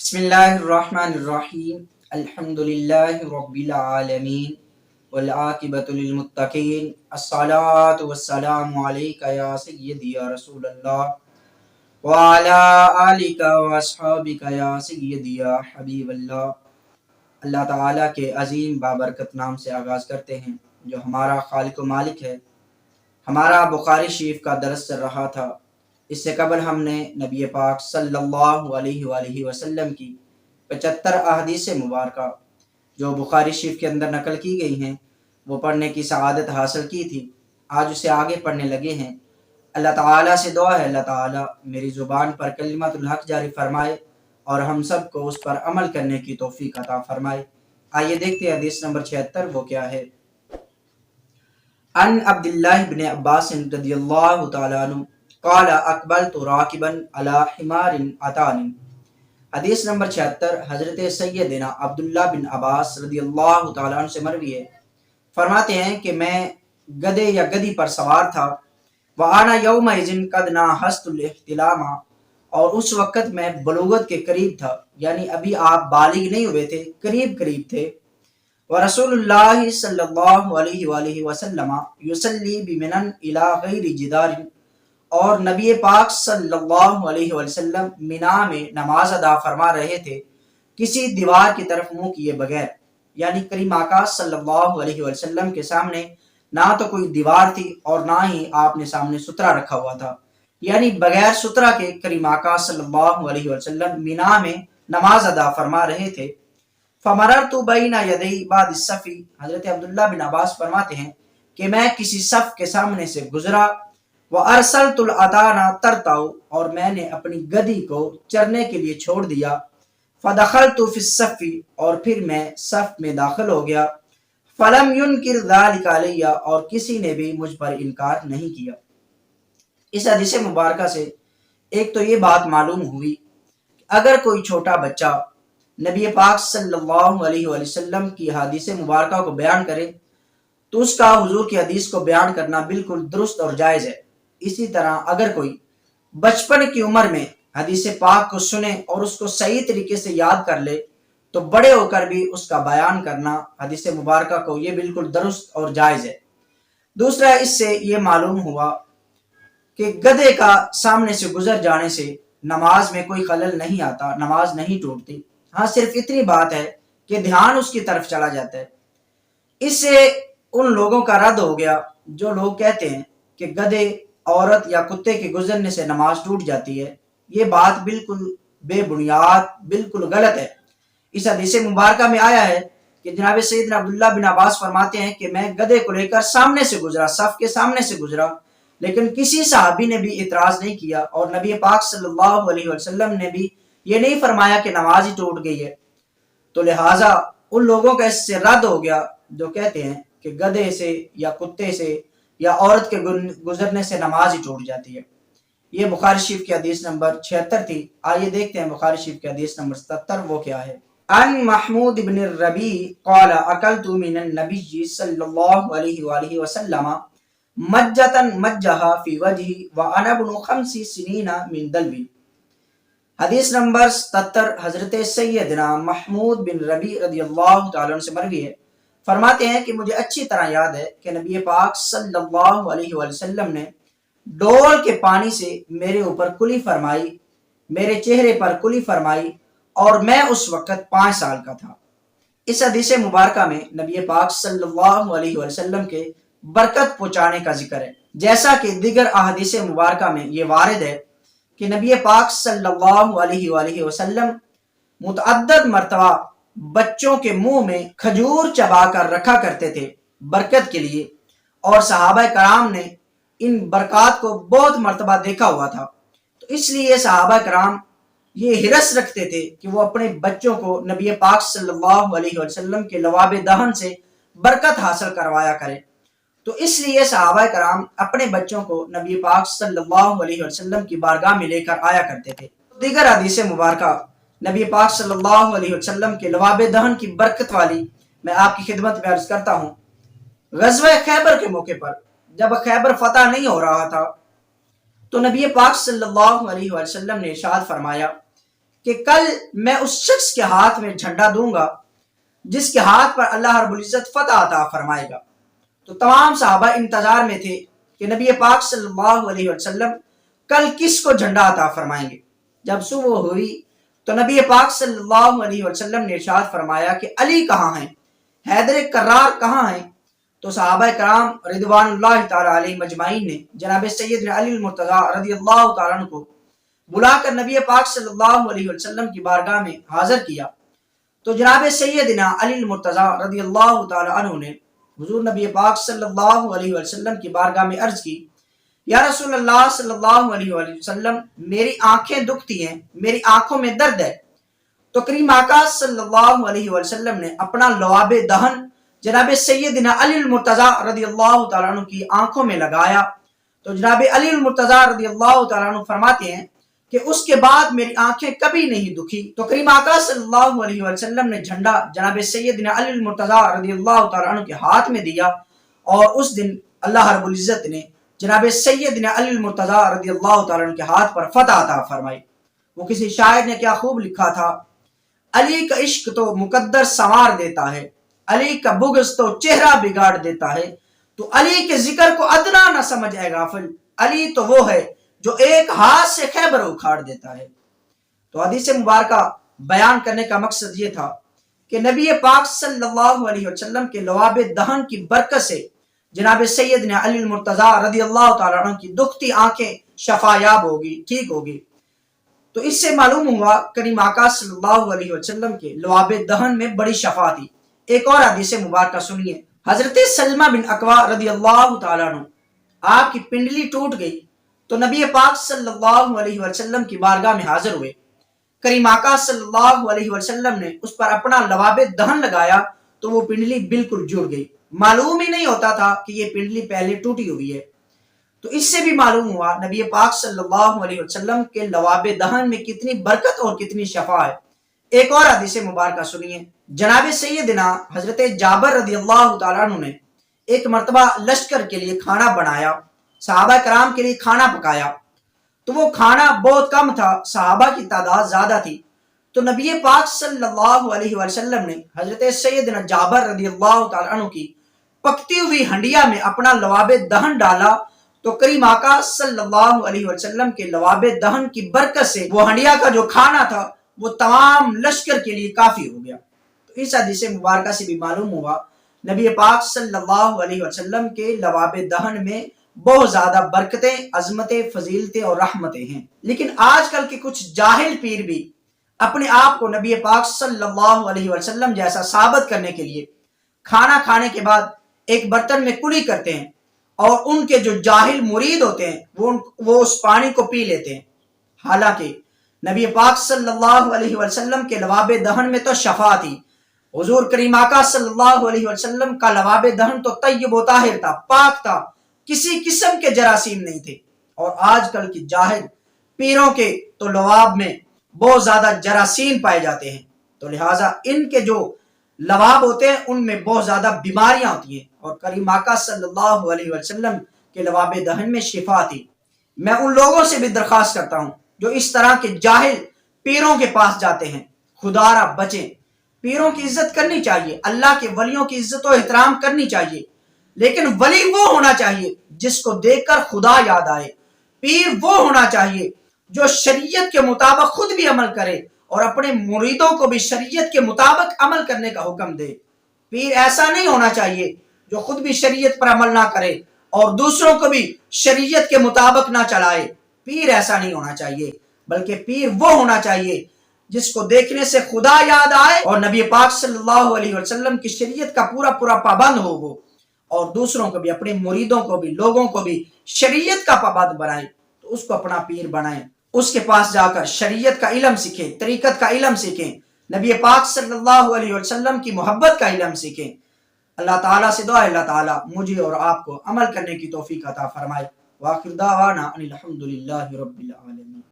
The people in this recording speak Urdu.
بسم اللہ الرحمن الرحیم الحمدللہ رب العالمین والعاقبۃ للمتقین الصلاۃ والسلام علیک یا سیدی یا رسول اللہ وعلی آلک واصحابک یا سیدی یا حبیب اللہ۔ اللہ تعالیٰ کے عظیم بابرکت نام سے آغاز کرتے ہیں جو ہمارا خالق و مالک ہے۔ ہمارا بخاری شریف کا درس چل رہا تھا۔ اس سے قبل ہم نے نبی پاک صلی اللہ علیہ وآلہ وسلم کی 75 احادیث مبارکہ جو بخاری شریف کے اندر نقل کی گئی ہیں وہ پڑھنے کی سعادت حاصل کی تھی۔ آج اسے آگے پڑھنے لگے ہیں۔ اللہ تعالیٰ سے دعا ہے اللہ تعالیٰ میری زبان پر کلمت الحق جاری فرمائے اور ہم سب کو اس پر عمل کرنے کی توفیق عطا فرمائے۔ آئیے دیکھتے ہیں حدیث نمبر 76 وہ کیا ہے۔ ان عبداللہ بن عباس رضی اللہ تعالی عنہ قال اقبلت راکبا علی حمار اتانی۔ حدیث نمبر 76 حضرت سیدنا عبداللہ بن عباس رضی اللہ تعالیٰ عنہ سے مروی ہے۔ فرماتے ہیں کہ میں گدھے یا گدھی پر سوار تھا۔ وَأَنَا يَوْمَئِذٍ قَدْ نَاهَزْتُ الْاحْتِلَامَ، اور اس وقت میں بلوغت کے قریب تھا، یعنی ابھی آپ بالغ نہیں ہوئے تھے، قریب تھے۔ وَرَسُولُ اللَّهِ صلی اللہ علیہ وآلہ وسلم يُصَلِّي بِمِنَنْ إِلَى غَيْرِ جِدَارٍ، اور نبی پاک صلی اللہ علیہ وسلم مینا میں نماز ادا فرما رہے تھے کسی دیوار کی طرف منہ کیے بغیر، یعنی کریم آقا صلی اللہ علیہ وسلم کے سامنے نہ تو کوئی دیوار تھی اور نہ ہی آپ نے سامنے سترہ رکھا ہوا تھا، یعنی بغیر سترہ کے کریم آقا صلی اللہ علیہ وسلم مینا میں نماز ادا فرما رہے تھے۔ فمررت بین یدی بعد الصف، حضرت عبداللہ بن عباس فرماتے ہیں کہ میں کسی صف کے سامنے سے گزرا۔ وَأَرْسَلْتُ الْأَذَانَ تَرْتَعُ، اور میں نے اپنی گدھی کو چرنے کے لیے چھوڑ دیا۔ فَدَخَلْتُ فِي الصَّفِّ، اور پھر میں صف میں داخل ہو گیا۔ فَلَمْ يُنْكِرْ ذَلِكَ عَلَيَّ، اور کسی نے بھی مجھ پر انکار نہیں کیا۔ اس حدیث مبارکہ سے ایک تو یہ بات معلوم ہوئی کہ اگر کوئی چھوٹا بچہ نبی پاک صلی اللہ علیہ وسلم کی حدیث مبارکہ کو بیان کرے تو اس کا حضور کی حدیث کو بیان کرنا بالکل درست اور جائز ہے۔ اسی طرح اگر کوئی بچپن کی عمر میں حدیث پاک کو سنے اور اس کو صحیح طریقے سے یاد کر لے تو بڑے ہو کر بھی اس کا بیان کرنا حدیث مبارکہ کو یہ بالکل درست اور جائز ہے۔ دوسرا اس سے یہ معلوم ہوا کہ گدھے کا سامنے سے گزر جانے سے نماز میں کوئی خلل نہیں آتا، نماز نہیں ٹوٹتی۔ ہاں صرف اتنی بات ہے کہ دھیان اس کی طرف چلا جاتا ہے۔ اس سے ان لوگوں کا رد ہو گیا جو لوگ کہتے ہیں کہ گدھے، عورت یا کتے کے گزرنے سے نماز ٹوٹ جاتی ہے۔ یہ بات بالکل بے بنیاد، بالکل غلط ہے۔ اس حدیث مبارکہ میں آیا ہے کہ جناب سیدنا عبداللہ بن عباس فرماتے ہیں کہ میں گدھے کو لے کر سامنے سے گزرا، صف کے سامنے سے گزرا، لیکن کسی صحابی نے بھی اعتراض نہیں کیا اور نبی پاک صلی اللہ علیہ وسلم نے بھی یہ نہیں فرمایا کہ نماز ہی ٹوٹ گئی ہے۔ تو لہٰذا ان لوگوں کا اس سے رد ہو گیا جو کہتے ہیں کہ گدھے سے یا کتے سے یا عورت کے گزرنے سے نماز ہی ٹوٹ جاتی ہے۔ یہ بخاری شریف کی حدیث نمبر 76 تھی۔ آئیے دیکھتے ہیں بخاری شریف کی حدیث نمبر 77 وہ کیا ہے۔ ان محمود بن الربیع قال اکلت من النبی صلی اللہ علیہ وآلہ وسلم مجتا مجہا فی وجہی وانا ابن 5 سنین من دلوی۔ حدیث نمبر 77 حضرت سیدنا محمود بن ربیع رضی اللہ تعالیٰ عنہ سے مروی ہے۔ فرماتے ہیں کہ مجھے اچھی طرح یاد ہے کہ نبی پاک صلی اللہ علیہ وسلم نے ڈول کے پانی سے میرے اوپر کلی فرمائی، میرے چہرے پر کلی فرمائی اور میں اس وقت 5 سال کا تھا۔ اس حدیث مبارکہ میں نبی پاک صلی اللہ علیہ وسلم کے برکت پہنچانے کا ذکر ہے، جیسا کہ دیگر احادیث مبارکہ میں یہ وارد ہے کہ نبی پاک صلی اللہ علیہ وآلہ وسلم متعدد مرتبہ بچوں کے منہ میں کھجور چبا کر رکھا کرتے تھے برکت کے لیے، اور صحابہ کرام نے ان برکات کو بہت مرتبہ دیکھا ہوا تھا، تو اس لیے صحابہ کرام یہ حرص رکھتے تھے کہ وہ اپنے بچوں کو نبی پاک صلی اللہ علیہ وسلم کے لواب دہن سے برکت حاصل کروایا کرے، تو اس لیے صحابہ کرام اپنے بچوں کو نبی پاک صلی اللہ علیہ وسلم کی بارگاہ میں لے کر آیا کرتے تھے۔ دیگر حدیث مبارکہ نبی پاک صلی اللہ علیہ وسلم کے لواب دہن کی برکت والی میں آپ کی خدمت میں عرض کرتا ہوں۔ غزوہ خیبر کے موقع پر جب خیبر فتح نہیں ہو رہا تھا تو نبی پاک صلی اللہ علیہ وسلم نے ارشاد فرمایا کہ کل میں اس شخص کے ہاتھ میں جھنڈا دوں گا جس کے ہاتھ پر اللہ رب العزت فتح عطا فرمائے گا۔ تو تمام صحابہ انتظار میں تھے کہ نبی پاک صلی اللہ علیہ وسلم کل کس کو جھنڈا عطا فرمائیں گے۔ جب صبح ہوئی تو نبی پاک صلی اللہ علیہ وسلم نے ارشاد فرمایا کہ علی کہاں ہیں، حیدر کرار کہاں ہیں؟ تو صحابہ کرام رضوان اللہ تعالی علیہ مجمعین نے جناب سیدنا علی المرتضیٰ رضی اللہ تعالیٰ عنہ کو بلا کر نبی پاک صلی اللہ علیہ وسلم کی بارگاہ میں حاضر کیا۔ تو جناب سیدنا علی المرتضیٰ رضی اللہ تعالیٰ عنہ نے حضور نبی پاک صلی اللہ علیہ وسلم کی بارگاہ میں عرض کی، یا رسول اللہ صلی اللہ علیہ وسلم، میری آنکھیں دکھتی ہیں، میری آنکھوں میں درد ہے۔ تو کریم آقا صلی اللہ علیہ وسلم نے اپنا لعاب دہن جناب سیدنا علی المرتضیٰ رضی اللہ تعالیٰ عنہ کی آنکھوں میں لگایا۔ تو جناب علی المرتضیٰ رضی اللہ تعالیٰ عنہ فرماتے ہیں کہ اس کے بعد میری آنکھیں کبھی نہیں دکھی۔ تو کریم آقا صلی اللہ علیہ وسلم نے جھنڈا جناب سیدنا علی المرتضیٰ رضی اللہ تعالیٰ عنہ کے ہاتھ میں دیا، اور اس دن اللہ رب العزت نے جناب سیدنا علی المرتضیٰ رضی اللہ تعالیٰ عنہ کے ہاتھ پر فتح عطا فرمائی۔ وہ کسی شاعر نے کیا خوب لکھا تھا، علی کا عشق تو مقدر سنوار دیتا ہے، علی کا بغض تو چہرہ بگاڑ دیتا ہے، تو علی کے ذکر کو ادنا نہ سمجھ اے غافل، علی تو وہ ہے جو ایک ہاتھ سے خیبر اکھاڑ دیتا ہے۔ تو حدیث مبارکہ بیان کرنے کا مقصد یہ تھا کہ نبی پاک صلی اللہ علیہ وسلم کے لعاب دہن کی برکت سے جناب سیدنا علی المرتضیٰ رضی اللہ تعالیٰ عنہ کی دکھتی آنکھیں شفایاب ہوگی، ٹھیک ہوگی۔ تو اس سے معلوم ہوا کریم آقا صلی اللہ علیہ وسلم کے لعاب دہن میں بڑی شفا تھی۔ ایک اور حدیث مبارکہ سنیے، حضرت سلمہ بن اکوع رضی اللہ تعالیٰ عنہ، آپ کی پنڈلی ٹوٹ گئی تو نبی پاک صلی اللہ علیہ وسلم کی بارگاہ میں حاضر ہوئے۔ کریم آقا صلی اللہ علیہ وسلم نے اس پر اپنا لعاب دہن لگایا تو وہ پنڈلی بالکل جڑ گئی، معلوم ہی نہیں ہوتا تھا کہ یہ پنڈلی پہلے ٹوٹی ہوئی ہے۔ تو اس سے بھی معلوم ہوا نبی پاک صلی اللہ علیہ وسلم کے لعاب دہن میں کتنی برکت اور کتنی شفا ہے۔ ایک اور حدیث مبارکہ سنیے، جناب سیدنا حضرت جابر رضی اللہ تعالیٰ عنہ نے ایک مرتبہ لشکر کے لیے کھانا بنایا، صحابہ کرام کے لیے کھانا پکایا، تو وہ کھانا بہت کم تھا، صحابہ کی تعداد زیادہ تھی۔ تو نبی پاک صلی اللہ علیہ وسلم نے حضرت سیدنا جابر رضی اللہ تعالیٰ عنہ کی پکتی ہوئی ہنڈیا میں اپنا لعاب دہن ڈالا، تو کریم آقا صلی اللہ علیہ وسلم کے لعاب دہن کی برکت سے وہ ہنڈیا کا جو کھانا تھا وہ تمام لشکر کے لیے کافی ہو گیا۔ تو اس حدیث مبارکہ سے بھی معلوم ہوا نبی پاک صلی اللہ علیہ وسلم کے لعاب دہن میں بہت زیادہ برکتیں، عظمتیں، فضیلتیں اور رحمتیں ہیں۔ لیکن آج کل کے کچھ جاہل پیر بھی اپنے آپ کو نبی پاک صلی اللہ علیہ وسلم جیسا ثابت کرنے کے لیے کھانا کھانے کے بعد ایک برتن میں کلی کرتے ہیں، اور ان کے جو جاہل مرید ہوتے ہیں وہ اس پانی کو پی لیتے ہیں، حالانکہ نبی پاک صلی اللہ علیہ وسلم کے لعاب دہن میں تو شفا تھی۔ حضور کریم آقا صلی اللہ علیہ وسلم کا لعاب دہن تو طیب و طاہر تھا، پاک تھا، کسی قسم کے جراثیم نہیں تھے۔ اور آج کل کی جاہل پیروں کے تو لعاب میں بہت زیادہ جراثیم پائے جاتے ہیں، تو لہٰذا ان کے جو لعاب ہوتے ہیں ان میں بہت زیادہ بیماریاں ہوتی ہیں، اور کریم آقا صلی اللہ علیہ وسلم کے لعاب دہن میں شفا تھی۔ میں ان لوگوں سے بھی درخواست کرتا ہوں جو اس طرح کے جاہل پیروں کے پاس جاتے ہیں، خدا را بچیں۔ پیروں کی عزت کرنی چاہیے، اللہ کے ولیوں کی عزت و احترام کرنی چاہیے، لیکن ولی وہ ہونا چاہیے جس کو دیکھ کر خدا یاد آئے۔ پیر وہ ہونا چاہیے جو شریعت کے مطابق خود بھی عمل کرے اور اپنے مریدوں کو بھی شریعت کے مطابق عمل کرنے کا حکم دے۔ پیر ایسا نہیں ہونا چاہیے جو خود بھی شریعت پر عمل نہ کرے اور دوسروں کو بھی شریعت کے مطابق نہ چلائے۔ پیر ایسا نہیں ہونا چاہیے، بلکہ پیر وہ ہونا چاہیے جس کو دیکھنے سے خدا یاد آئے اور نبی پاک صلی اللہ علیہ وسلم کی شریعت کا پورا پابند ہو وہ، اور دوسروں کو بھی، اپنے مریدوں کو بھی، لوگوں کو بھی شریعت کا پابند بنائے، تو اس کو اپنا پیر بنائیں، اس کے پاس جا کر شریعت کا علم سیکھیں، طریقت کا علم سیکھیں، نبی پاک صلی اللہ علیہ وسلم کی محبت کا علم سیکھیں۔ اللہ تعالیٰ سے دعا ہے اللہ تعالیٰ مجھے اور آپ کو عمل کرنے کی توفیق عطا فرمائے۔ وآخر دعوانا ان الحمد للہ رب العالمین۔